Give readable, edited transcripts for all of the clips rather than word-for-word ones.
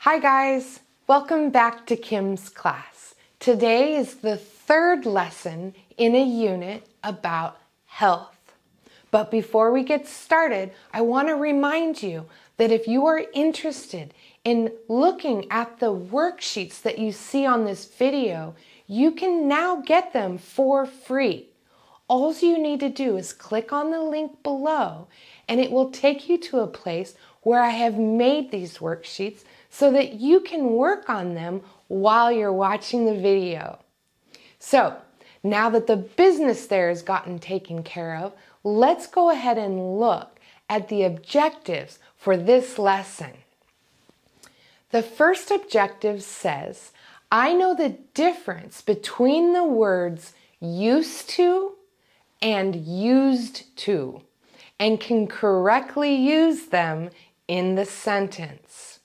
Hi guys, welcome back to Kim's class. Today is the third lesson in a unit about health. But before we get started, I want to remind you that if you are interested in looking at the worksheets that you see on this video, you can now get them for free. All you need to do is click on the link below and it will take you to a place where I have made these worksheets so that you can work on them while you're watching the video. So now that the business there has gotten taken care of, let's go ahead and look at the objectives for this lesson. The first objective says, I know the difference between the words used to and used to, and can correctly use them in the sentence.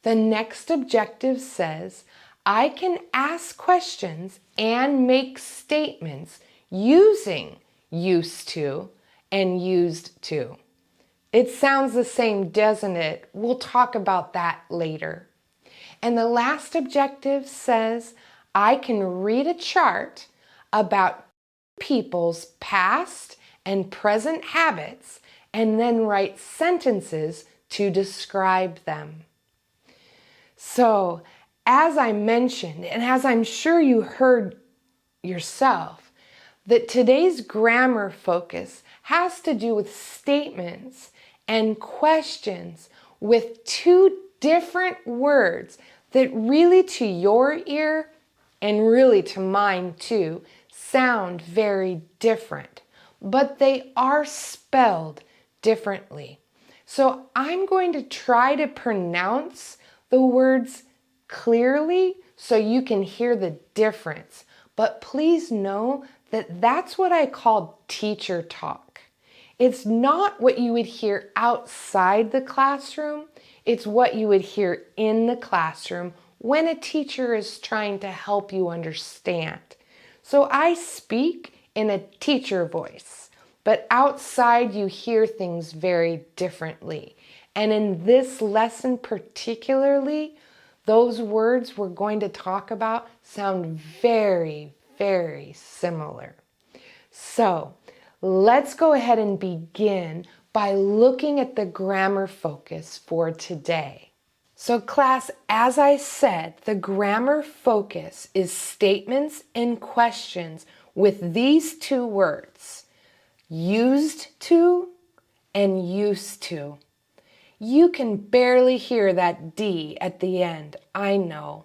The next objective says, I can ask questions and make statements using used to and used to. It sounds the same, doesn't it? We'll talk about that later. And the last objective says, I can read a chart about people's past and present habits and then write sentences to describe them. So, as I mentioned, and as I'm sure you heard yourself, that today's grammar focus has to do with statements and questions with two different words that really to your ear and really to mine too sound very different, but they are spelled differently. So I'm going to try to pronounce the words clearly so you can hear the difference. But please know that that's what I call teacher talk. It's not what you would hear outside the classroom. It's what you would hear in the classroom when a teacher is trying to help you understand. So I speak in a teacher voice, but outside you hear things very differently. And in this lesson particularly, those words we're going to talk about sound very, very similar. So let's go ahead and begin by looking at the grammar focus for today. So class, as I said, the grammar focus is statements and questions with these two words, used to and used to. You can barely hear that D at the end, I know.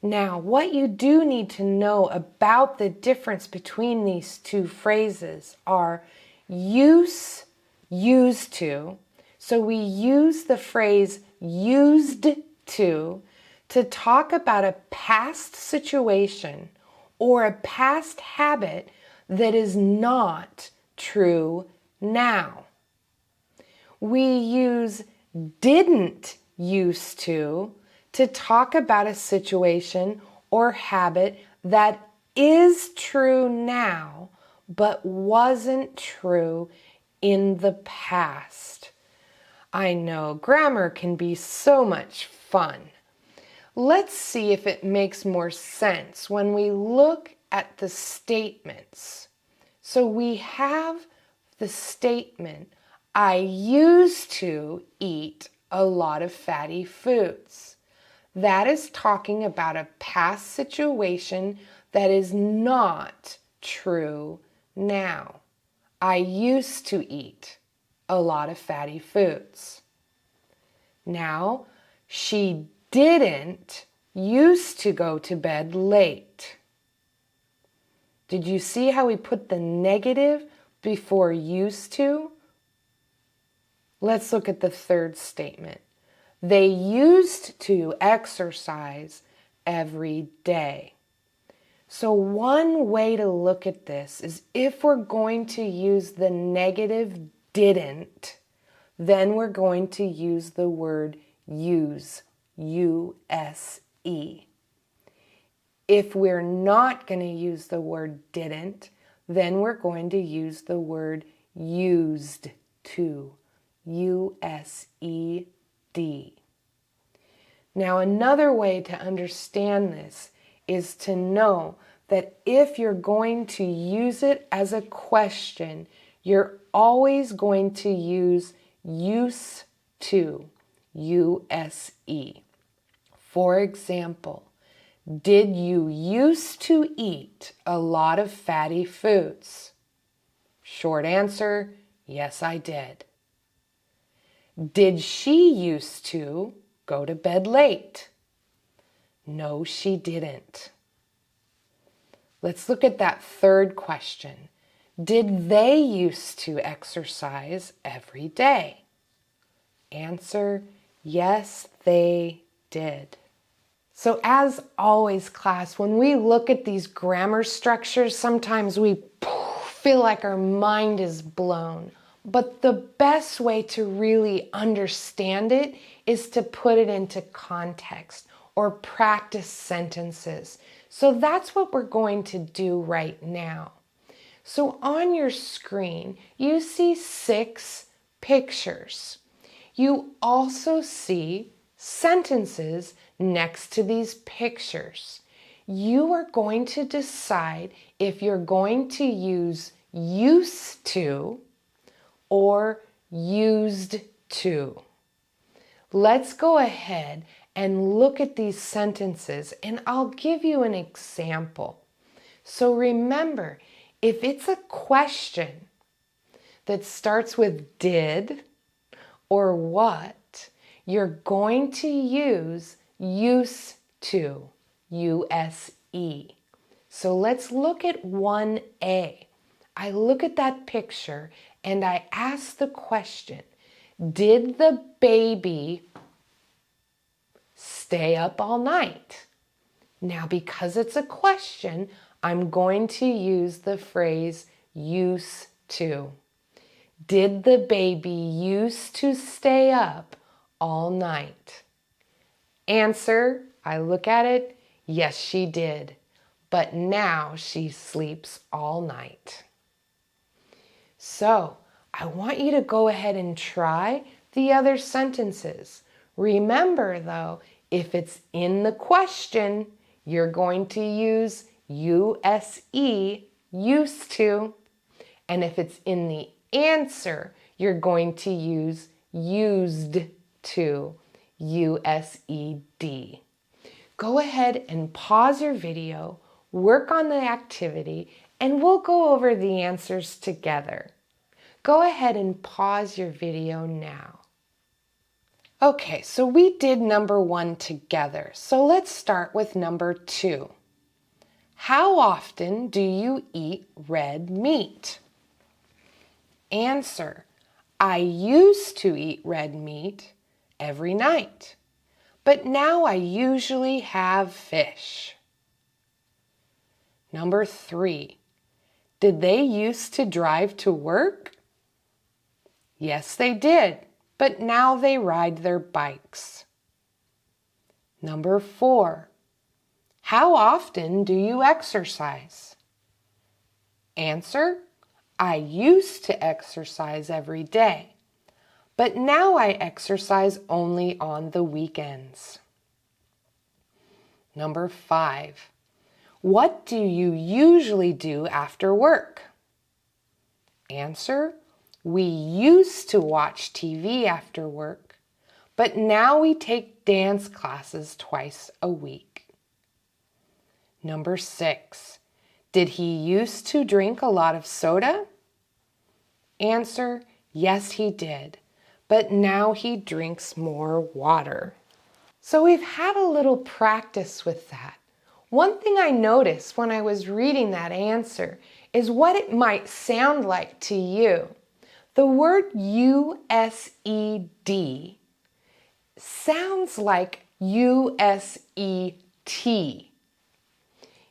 Now, what you do need to know about the difference between these two phrases are use, used to. So we use the phrase used to talk about a past situation or a past habit that is not true now. We use didn't used to talk about a situation or habit that is true now but wasn't true in the past. I know grammar can be so much fun. Let's see if it makes more sense when we look at the statements. So we have the statement, I used to eat a lot of fatty foods. That is talking about a past situation that is not true now. I used to eat a lot of fatty foods. Now, she didn't used to go to bed late. Did you see how we put the negative before used to? Let's look at the third statement. They used to exercise every day. So one way to look at this is if we're going to use the negative didn't, then we're going to use the word use, U-S-E. If we're not going to use the word didn't, then we're going to use the word used to, U-S-E-D. Now, another way to understand this is to know that if you're going to use it as a question, you're always going to use used to, U-S-E. For example, did you used to eat a lot of fatty foods? Short answer, yes, I did. Did she used to go to bed late? No, she didn't. Let's look at that third question. Did they used to exercise every day? Answer, yes, they did. So as always, class, when we look at these grammar structures, sometimes we feel like our mind is blown. But the best way to really understand it is to put it into context or practice sentences. So that's what we're going to do right now. So on your screen, you see 6 pictures. You also see sentences next to these pictures. You are going to decide if you're going to use used to or used to. Let's go ahead and look at these sentences, and I'll give you an example. So remember, if it's a question that starts with did or what, you're going to use used to, U-S-E. So let's look at 1A. I look at that picture and I ask the question, did the baby stay up all night? Now, because it's a question, I'm going to use the phrase used to. Did the baby used to stay up all night? Answer, I look at it, yes, she did, but now she sleeps all night. So, I want you to go ahead and try the other sentences. Remember though, if it's in the question, you're going to use U-S-E, used to, and if it's in the answer, you're going to use used to, U-S-E-D. Go ahead and pause your video, work on the activity, and we'll go over the answers together. Go ahead and pause your video now. Okay, so we did number 1 together, so let's start with number 2. How often do you eat red meat? Answer, I used to eat red meat every night, but now I usually have fish. Number 3, did they used to drive to work? Yes, they did, but now they ride their bikes. Number 4, how often do you exercise? Answer, I used to exercise every day, but now I exercise only on the weekends. Number 5, what do you usually do after work? Answer, we used to watch TV after work, but now we take dance classes twice a week. Number 6, did he used to drink a lot of soda? Answer, yes, he did, but now he drinks more water. So we've had a little practice with that. One thing I noticed when I was reading that answer is what it might sound like to you. The word U-S-E-D sounds like U-S-E-T.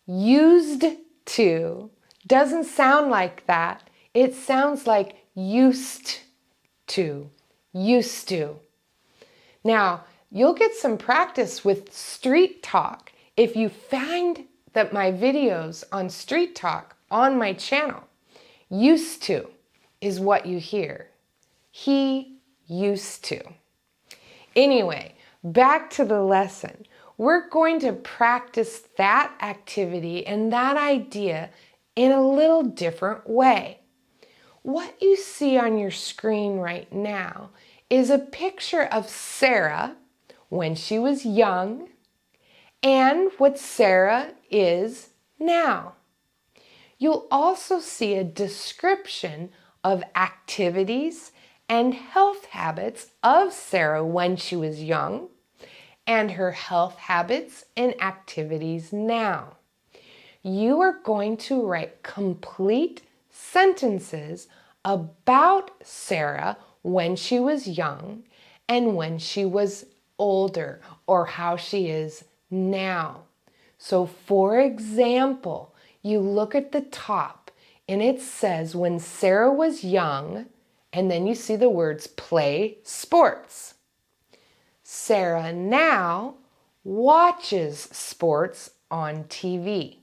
Used to doesn't sound like that. It sounds like used to, used to. Now, you'll get some practice with street talk if you find that my videos on street talk on my channel. Used to is what you hear. He used to. Anyway, back to the lesson. We're going to practice that activity and that idea in a little different way. What you see on your screen right now is a picture of Sarah when she was young and what Sarah is now. You'll also see a description of activities and health habits of Sarah when she was young and her health habits and activities now. You are going to write complete sentences about Sarah when she was young and when she was older, or how she is now. So for example, you look at the top and it says when Sarah was young, and then you see the words play sports. Sarah now watches sports on TV.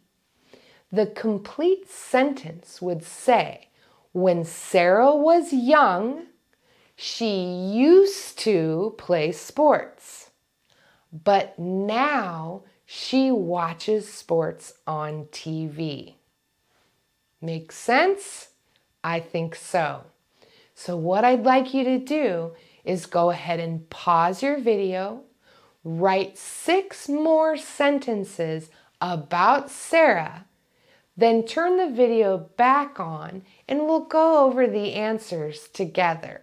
The complete sentence would say, when Sarah was young, she used to play sports, but now she watches sports on TV. Make sense? I think so. So what I'd like you to do is go ahead and pause your video, write 6 more sentences about Sarah, then turn the video back on and we'll go over the answers together.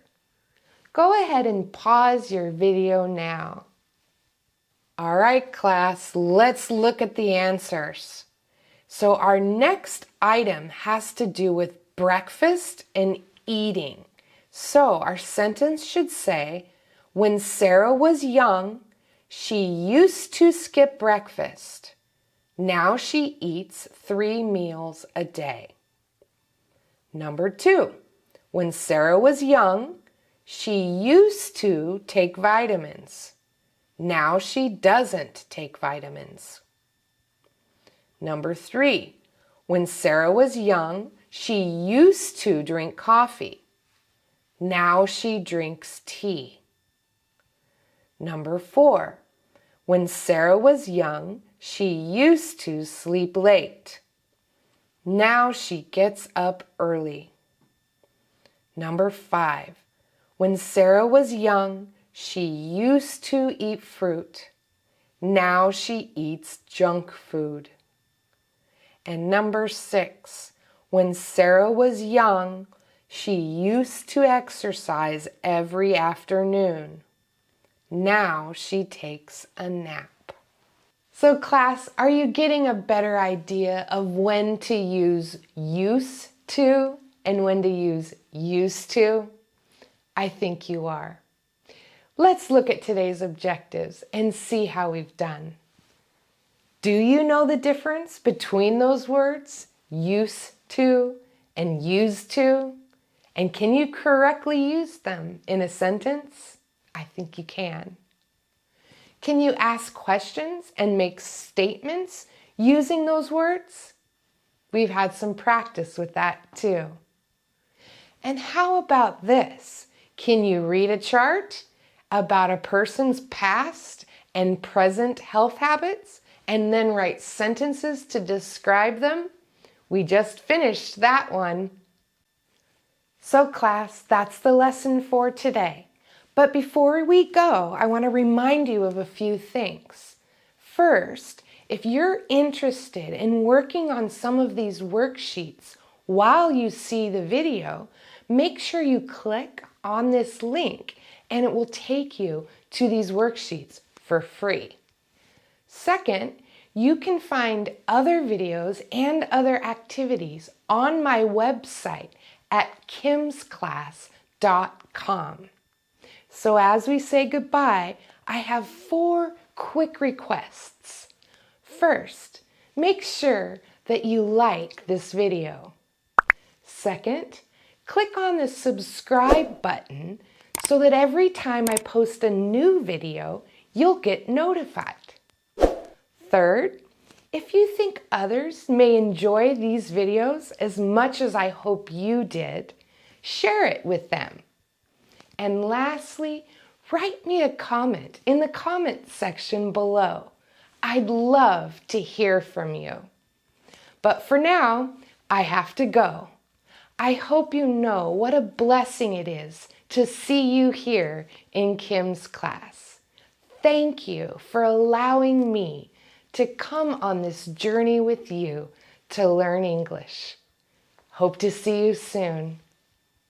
Go ahead and pause your video now. All right, class, let's look at the answers. So our next item has to do with breakfast and eating. So our sentence should say, when Sarah was young, she used to skip breakfast. Now she eats 3 meals a day. Number 2, when Sarah was young, she used to take vitamins. Now she doesn't take vitamins. Number 3, when Sarah was young, she used to drink coffee. Now she drinks tea. Number 4, when Sarah was young, she used to sleep late. Now she gets up early. Number 5, when Sarah was young, she used to eat fruit. Now she eats junk food. And number 6, when Sarah was young, she used to exercise every afternoon. Now she takes a nap. So class, are you getting a better idea of when to use used to and when to use used to? I think you are. Let's look at today's objectives and see how we've done. Do you know the difference between those words, used to and used to? And can you correctly use them in a sentence? I think you can. Can you ask questions and make statements using those words? We've had some practice with that too. And how about this? Can you read a chart about a person's past and present health habits and then write sentences to describe them? We just finished that one. So class, that's the lesson for today. But before we go, I want to remind you of a few things. First, if you're interested in working on some of these worksheets while you see the video, make sure you click on this link and it will take you to these worksheets for free. Second, you can find other videos and other activities on my website at kimsclass.com. So as we say goodbye, I have 4 quick requests. First, make sure that you like this video. Second, click on the subscribe button so that every time I post a new video, you'll get notified. Third, if you think others may enjoy these videos as much as I hope you did, share it with them. And lastly, write me a comment in the comment section below. I'd love to hear from you. But for now, I have to go. I hope you know what a blessing it is to see you here in Kim's class. Thank you for allowing me to come on this journey with you to learn English. Hope to see you soon.